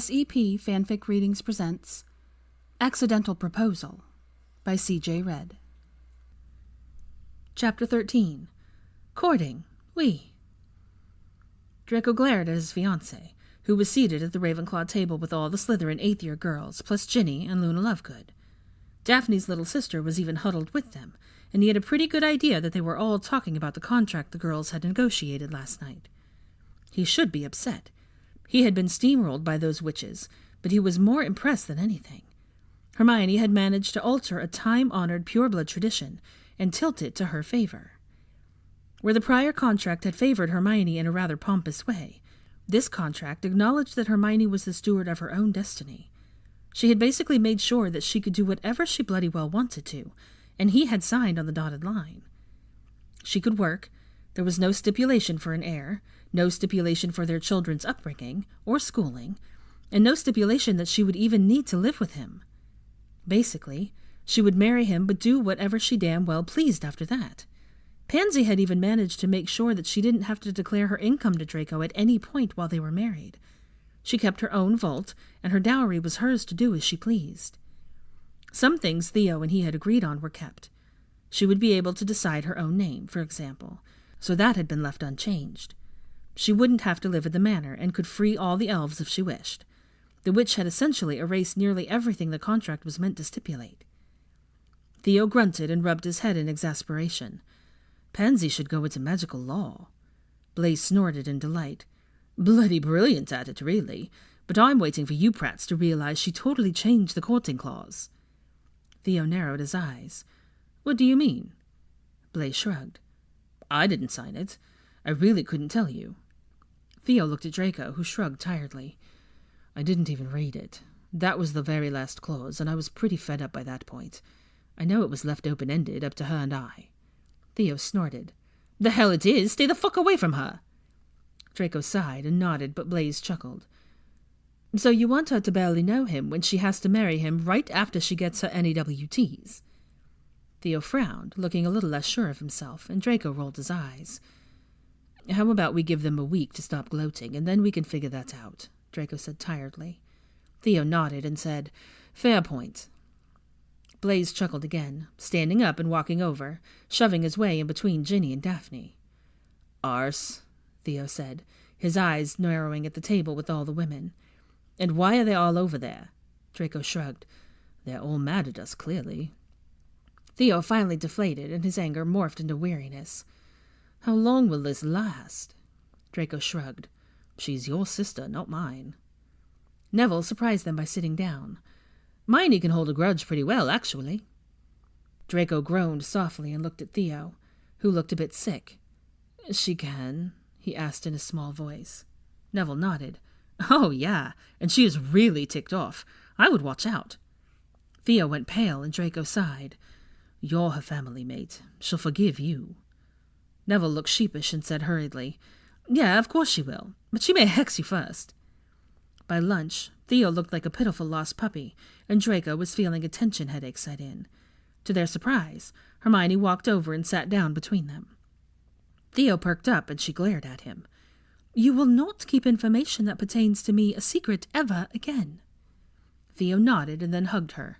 SEP Readings presents Accidental Proposal by CJRed. Chapter 13. Courting, Oui. Draco glared at his fiancée, who was seated at the Ravenclaw table with all the Slytherin 8th year girls, plus Ginny and Luna Lovegood. Daphne's little sister was even huddled with them, and he had a pretty good idea that they were all talking about the contract the girls had negotiated last night. He should be upset. He had been steamrolled by those witches, but he was more impressed than anything. Hermione had managed to alter a time-honored pureblood tradition and tilt it to her favor. Where the prior contract had favored Hermione in a rather pompous way, this contract acknowledged that Hermione was the steward of her own destiny. She had basically made sure that she could do whatever she bloody well wanted to, and he had signed on the dotted line. She could work. There was no stipulation for an heir, no stipulation for their children's upbringing or schooling, and no stipulation that she would even need to live with him. Basically, she would marry him but do whatever she damn well pleased after that. Pansy had even managed to make sure that she didn't have to declare her income to Draco at any point while they were married. She kept her own vault, and her dowry was hers to do as she pleased. Some things Theo and he had agreed on were kept. She would be able to decide her own name, for example, so that had been left unchanged. She wouldn't have to live at the manor and could free all the elves if she wished. The witch had essentially erased nearly everything the contract was meant to stipulate. Theo grunted and rubbed his head in exasperation. Pansy should go into magical law. Blaise snorted in delight. Bloody brilliant at it, really, but I'm waiting for you brats to realize she totally changed the courting clause. Theo narrowed his eyes. What do you mean? Blaise shrugged. I didn't sign it. I really couldn't tell you. Theo looked at Draco, who shrugged tiredly. I didn't even read it. That was the very last clause, and I was pretty fed up by that point. I know it was left open-ended, up to her and I. Theo snorted. The hell it is! Stay the fuck away from her! Draco sighed and nodded, but Blaise chuckled. So you want her to barely know him when she has to marry him right after she gets her NEWTs? Theo frowned, looking a little less sure of himself, and Draco rolled his eyes. How about we give them a week to stop gloating, and then we can figure that out, Draco said tiredly. Theo nodded and said, Fair point. Blaise chuckled again, standing up and walking over, shoving his way in between Ginny and Daphne. Arse, Theo said, his eyes narrowing at the table with all the women. And why are they all over there? Draco shrugged. They're all mad at us, clearly. Theo finally deflated, and his anger morphed into weariness. How long will this last? Draco shrugged. She's your sister, not mine. Neville surprised them by sitting down. Hermione can hold a grudge pretty well, actually. Draco groaned softly and looked at Theo, who looked a bit sick. She can? He asked in a small voice. Neville nodded. Oh, yeah, and she is really ticked off. I would watch out. Theo went pale and Draco sighed. You're her family mate. She'll forgive you. Neville looked sheepish and said hurriedly, Yeah, of course she will, but she may hex you first. By lunch, Theo looked like a pitiful lost puppy, and Draco was feeling a tension headache set in. To their surprise, Hermione walked over and sat down between them. Theo perked up and she glared at him. You will not keep information that pertains to me a secret ever again. Theo nodded and then hugged her.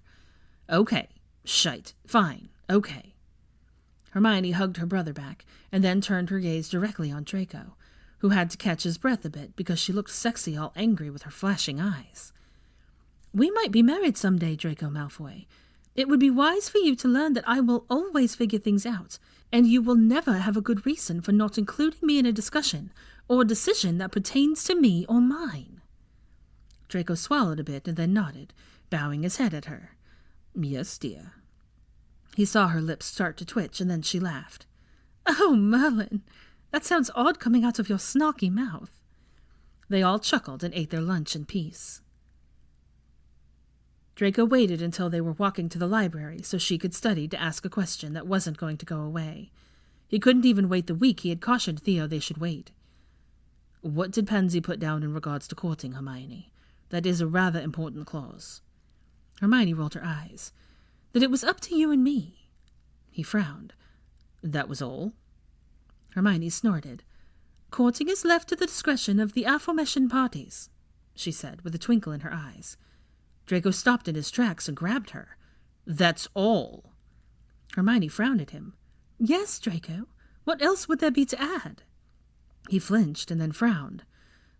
Okay, shite, fine, okay. Hermione hugged her brother back, and then turned her gaze directly on Draco, who had to catch his breath a bit because she looked sexy all angry with her flashing eyes. We might be married someday, Draco Malfoy. It would be wise for you to learn that I will always figure things out, and you will never have a good reason for not including me in a discussion or a decision that pertains to me or mine. Draco swallowed a bit and then nodded, bowing his head at her. Yes, dear. He saw her lips start to twitch, and then she laughed. Oh, Merlin, that sounds odd coming out of your snarky mouth. They all chuckled and ate their lunch in peace. Draco waited until they were walking to the library so she could study to ask a question that wasn't going to go away. He couldn't even wait the week he had cautioned Theo they should wait. What did Pansy put down in regards to courting, Hermione? That is a rather important clause. Hermione rolled her eyes. That it was up to you and me. He frowned. That was all? Hermione snorted. Courting is left to the discretion of the aforementioned parties. she said, with a twinkle in her eyes. Draco stopped in his tracks and grabbed her. That's all. Hermione frowned at him. Yes, Draco. What else would there be to add? He flinched and then frowned.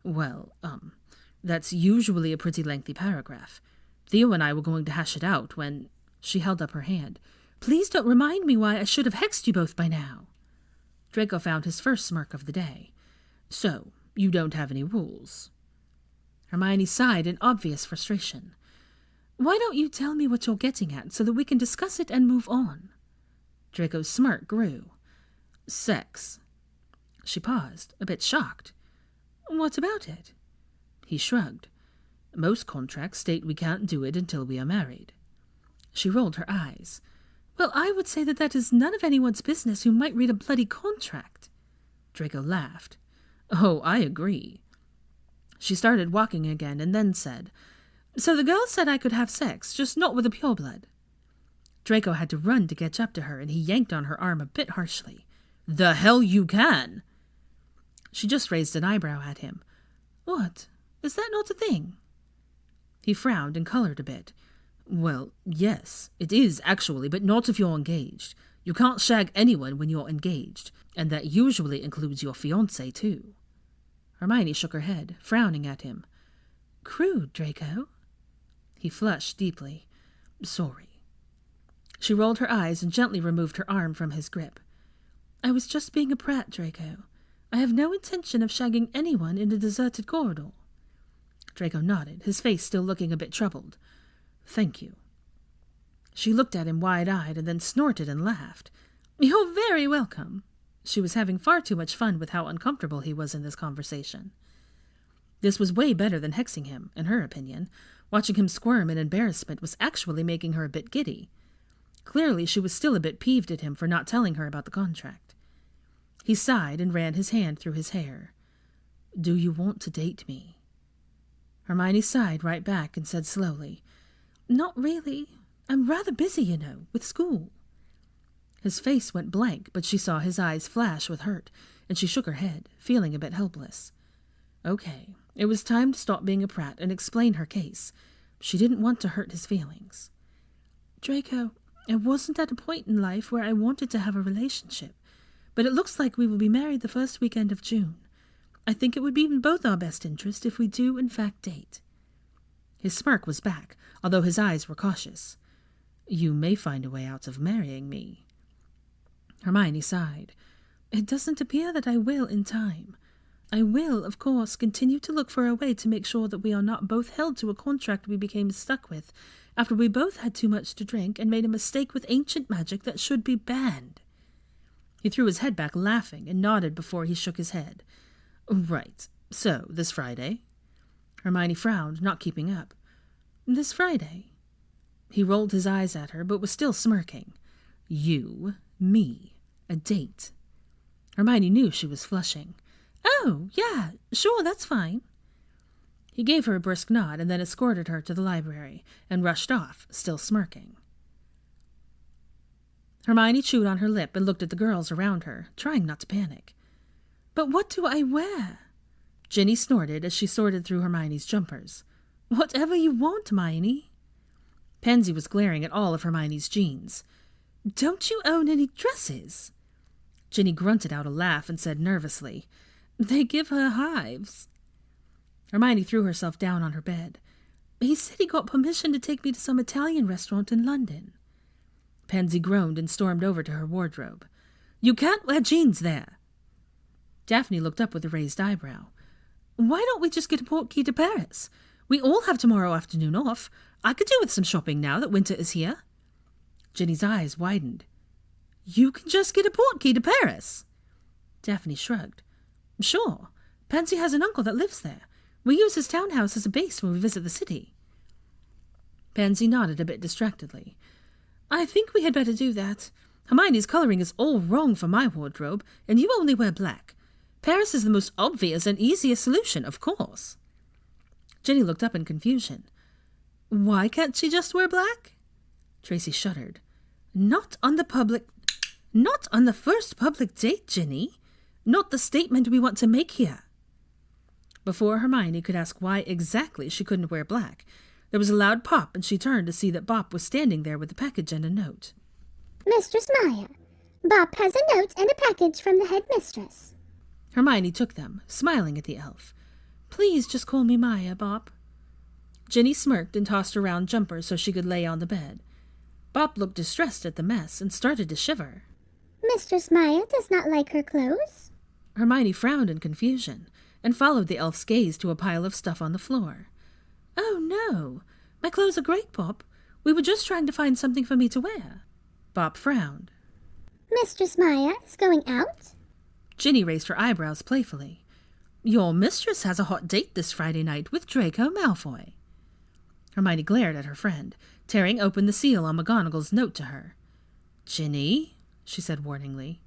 Well, that's usually a pretty lengthy paragraph. Theo and I were going to hash it out when... She held up her hand. Please don't remind me why I should have hexed you both by now. Draco found his first smirk of the day. So, you don't have any rules? Hermione sighed in obvious frustration. Why don't you tell me what you're getting at so that we can discuss it and move on? Draco's smirk grew. Sex. She paused, a bit shocked. What about it? He shrugged. Most contracts state we can't do it until we are married. She rolled her eyes. Well, I would say that is none of anyone's business who might read a bloody contract. Draco laughed. Oh, I agree. She started walking again and then said, So the girl said I could have sex, just not with a pureblood. Draco had to run to catch up to her, and he yanked on her arm a bit harshly. The hell you can! She just raised an eyebrow at him. What? Is that not a thing? He frowned and colored a bit. Well, yes, it is actually, but not if you're engaged. You can't shag anyone when you're engaged, and that usually includes your fiancé too. Hermione shook her head, frowning at him. Crude, Draco. He flushed deeply. Sorry. She rolled her eyes and gently removed her arm from his grip. I was just being a prat, Draco. I have no intention of shagging anyone in a deserted corridor. Draco nodded, his face still looking a bit troubled. Thank you. She looked at him wide-eyed and then snorted and laughed. You're very welcome. She was having far too much fun with how uncomfortable he was in this conversation. This was way better than hexing him, in her opinion. Watching him squirm in embarrassment was actually making her a bit giddy. Clearly, she was still a bit peeved at him for not telling her about the contract. He sighed and ran his hand through his hair. Do you want to date me? Hermione sighed right back and said slowly, Not really. I'm rather busy, you know, with school. His face went blank, but she saw his eyes flash with hurt, and she shook her head, feeling a bit helpless. Okay, it was time to stop being a prat and explain her case. She didn't want to hurt his feelings. Draco, I wasn't at a point in life where I wanted to have a relationship, but it looks like we will be married the first weekend of June. I think it would be in both our best interest if we do, in fact, date. His smirk was back, although his eyes were cautious. You may find a way out of marrying me. Hermione sighed. It doesn't appear that I will in time. I will, of course, continue to look for a way to make sure that we are not both held to a contract we became stuck with after we both had too much to drink and made a mistake with ancient magic that should be banned. He threw his head back, laughing, and nodded before he shook his head. Right. So, this Friday? Hermione frowned, not keeping up. This Friday? He rolled his eyes at her, but was still smirking. You, me, a date. Hermione knew she was flushing. Oh, yeah, sure, that's fine. He gave her a brisk nod and then escorted her to the library and rushed off, still smirking. Hermione chewed on her lip and looked at the girls around her, trying not to panic. But what do I wear? Ginny snorted as she sorted through Hermione's jumpers. Whatever you want, Hermione. Pansy was glaring at all of Hermione's jeans. Don't you own any dresses? Ginny grunted out a laugh and said nervously, They give her hives. Hermione threw herself down on her bed. He said he got permission to take me to some Italian restaurant in London. Pansy groaned and stormed over to her wardrobe. You can't wear jeans there. Daphne looked up with a raised eyebrow. Why don't we just get a portkey to Paris? We all have tomorrow afternoon off. I could do with some shopping now that winter is here. Ginny's eyes widened. You can just get a portkey to Paris? Daphne shrugged. Sure. Pansy has an uncle that lives there. We use his townhouse as a base when we visit the city. Pansy nodded a bit distractedly. I think we had better do that. Hermione's coloring is all wrong for my wardrobe, and you only wear black. Paris is the most obvious and easiest solution, of course. Ginny looked up in confusion. Why can't she just wear black? Tracy shuddered. Not on the first public date, Ginny. Not the statement we want to make here. Before Hermione could ask why exactly she couldn't wear black, there was a loud pop, and she turned to see that Bop was standing there with a package and a note. Mistress Maya, Bop has a note and a package from the headmistress. Hermione took them, smiling at the elf. Please just call me Maya, Bop. Ginny smirked and tossed her round jumper so she could lay on the bed. Bop looked distressed at the mess and started to shiver. Mistress Maya does not like her clothes. Hermione frowned in confusion and followed the elf's gaze to a pile of stuff on the floor. Oh, no. My clothes are great, Bop. We were just trying to find something for me to wear. Bop frowned. Mistress Maya is going out? Ginny raised her eyebrows playfully. Your mistress has a hot date this Friday night with Draco Malfoy. Hermione glared at her friend, tearing open the seal on McGonagall's note to her. Ginny, she said warningly.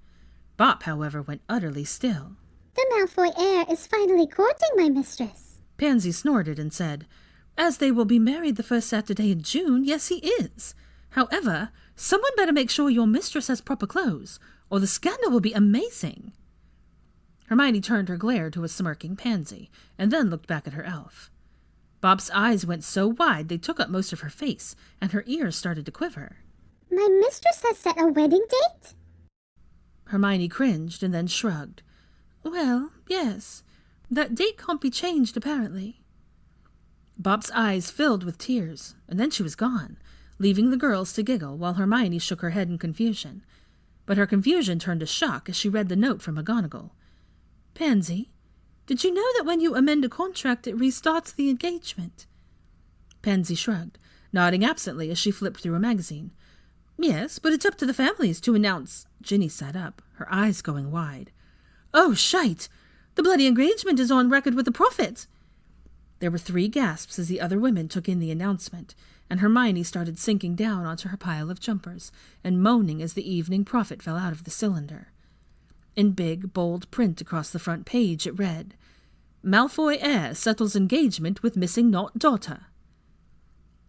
Bop, however, went utterly still. The Malfoy heir is finally courting my mistress. Pansy snorted and said, As they will be married the first Saturday in June, yes, he is. However, someone better make sure your mistress has proper clothes, or the scandal will be amazing. Hermione turned her glare to a smirking Pansy, and then looked back at her elf. Bop's eyes went so wide they took up most of her face, and her ears started to quiver. My mistress has set a wedding date? Hermione cringed and then shrugged. Well, yes. That date can't be changed, apparently. Bop's eyes filled with tears, and then she was gone, leaving the girls to giggle while Hermione shook her head in confusion. But her confusion turned to shock as she read the note from McGonagall. Pansy, did you know that when you amend a contract it restarts the engagement? Pansy shrugged, nodding absently as she flipped through a magazine. Yes, but it's up to the families to announce. Ginny sat up, her eyes going wide. Oh, shite! The bloody engagement is on record with the prophet! There were 3 gasps as the other women took in the announcement, and Hermione started sinking down onto her pile of jumpers and moaning as the evening prophet fell out of the cylinder. In big, bold print across the front page it read, Malfoy heir settles engagement with missing not daughter.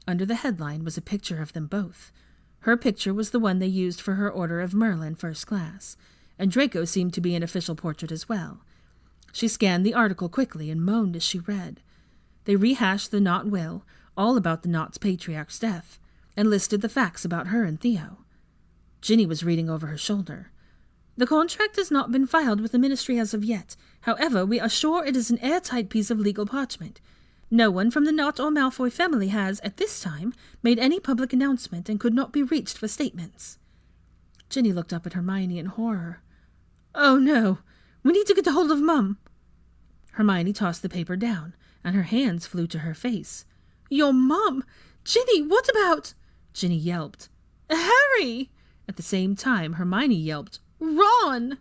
Under the headline was a picture of them both. Her picture was the one they used for her Order of Merlin first class, and Draco seemed to be an official portrait as well. She scanned the article quickly and moaned as she read. They rehashed the Knot will, all about the Knot's patriarch's death, and listed the facts about her and Theo. Ginny was reading over her shoulder. The contract has not been filed with the Ministry as of yet. However, we are sure it is an airtight piece of legal parchment. No one from the Knot or Malfoy family has, at this time, made any public announcement and could not be reached for statements. Ginny looked up at Hermione in horror. Oh, no. We need to get a hold of Mum. Hermione tossed the paper down, and her hands flew to her face. Your mum! Ginny, what about... Ginny yelped. Harry! At the same time, Hermione yelped, Ron!